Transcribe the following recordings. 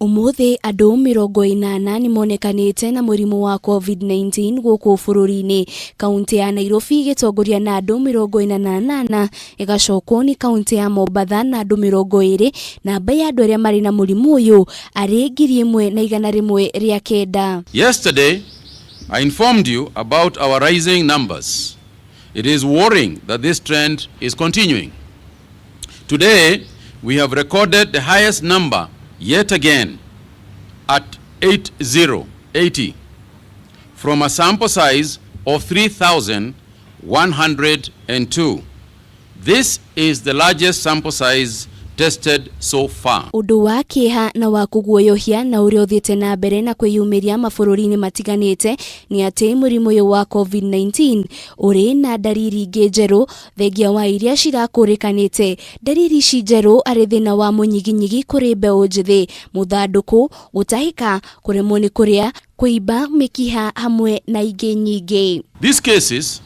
Umuthi andu 80 ni monekanite na murimu wa COVID-19 guku bururi-ini. Kaunti ya Nairobi gitongoria na andu 48 igacokwo ni kaunti ya Mombasa na andu 20 na bai andu aria mari na murimu uyu ari 1,109. Yesterday, I informed you about our rising numbers. It is worrying that this trend is continuing. Today, we have recorded the highest number yet again at 80 from a sample size of 3,102. This is the largest sample size tested so far. Undu wa kiha na wa kuguoyohia na uria uthiete na mbere na kwiyumiria mabururi-ini matiganite ni ati murimu uyu wa COVID-19 uri na dariri ingi njeru thengia wa iria cirakurikanite. Dariri ici njeru ari thina wa munyiginyigi kuri mbeu njithi, muthanduku, gutahika, kuremwo ni kuria, kuiba mikiha hamwe na ingi nyingi. These cases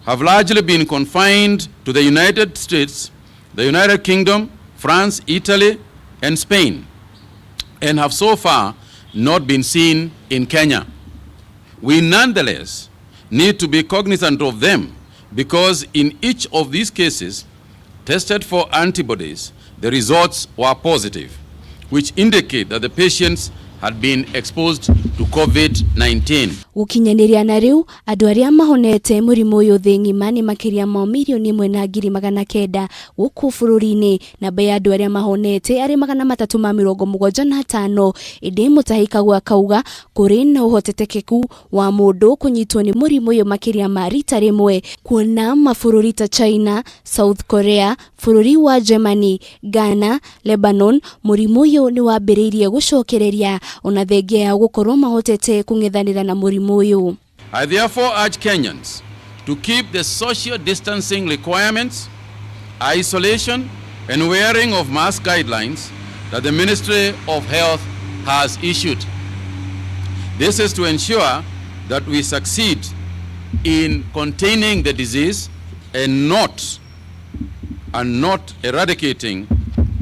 have largely been confined to the United States, the United Kingdom, France, Italy, and Spain, and have so far not been seen in Kenya. We nonetheless need to be cognizant of them because in each of these cases tested for antibodies, the results were positive, which indicate that the patients had been exposed to COVID-19. Gukinyaniria na riu andu aria mahonete murimu uyu thi ngima ni makiria ma milioni 1,900 guku bururi-ini na bai andu aria mahonete ari 375 indi mutahika gwa kauga kuri na uhotetekeku wa mundu kunyitwo ni murimu uyu makiria ma rita rimwe, kuona mabururi ta China, South Korea, bururi wa Germany, Ghana, Lebanon murimu uyu ni wambiriirie gucokereria ona thengia ya gukorwo mahotete kung'ethanira na murimu uyu. I therefore urge Kenyans to keep the social distancing requirements, isolation and wearing of mask guidelines that the Ministry of Health has issued. This is to ensure that we succeed in containing the disease and not eradicating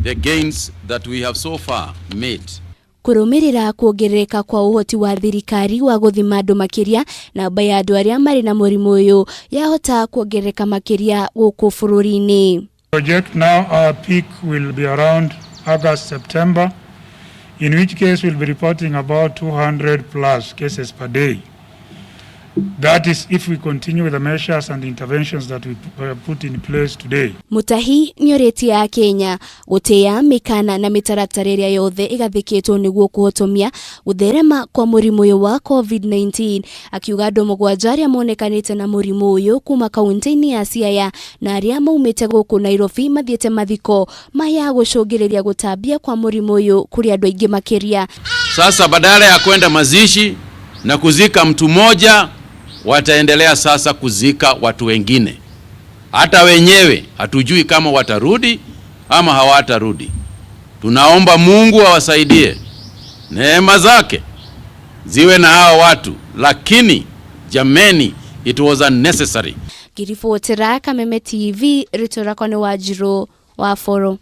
the gains that we have so far made. Kurumirira kuongerereka kwa uhoti wa thirikari wa guthima andu makiria na bai andu aria mari na murimu uyu yahota kuongerereka makiria guku bururi-ini. Project now our peak will be around August, September, in which case we'll be reporting about 200 plus cases per day. That is if we continue with the measures and the interventions that we put in place today. Mutahi nyoreti ya Kenya gutia mikana na mitaratara iria yothe igathikitwo niguo kuhotomia gutherema kwa murimu uyu wa COVID-19, akiuga andu 7 aria monekanite na murimu uyu kuma kaunti-ini ya Siaya na aria maumite guku Nairobi mathiete mathiko maya gucungiriria gutambia kwa murimu uyu kuri andu aingi makiria. Sasa badala ya kwenda mazishi na kuzika mtu mmoja, wataendelea sasa kuzika watu wengine. Hata wenyewe hatujui kama watarudi ama hawatarudi. Tunaomba Mungu awasaidie, neema zake ziwe na hao watu, lakini jameni, it was unnecessary. Kirifotera Kameme TV, Ritora Kone Wajiro wa Foro.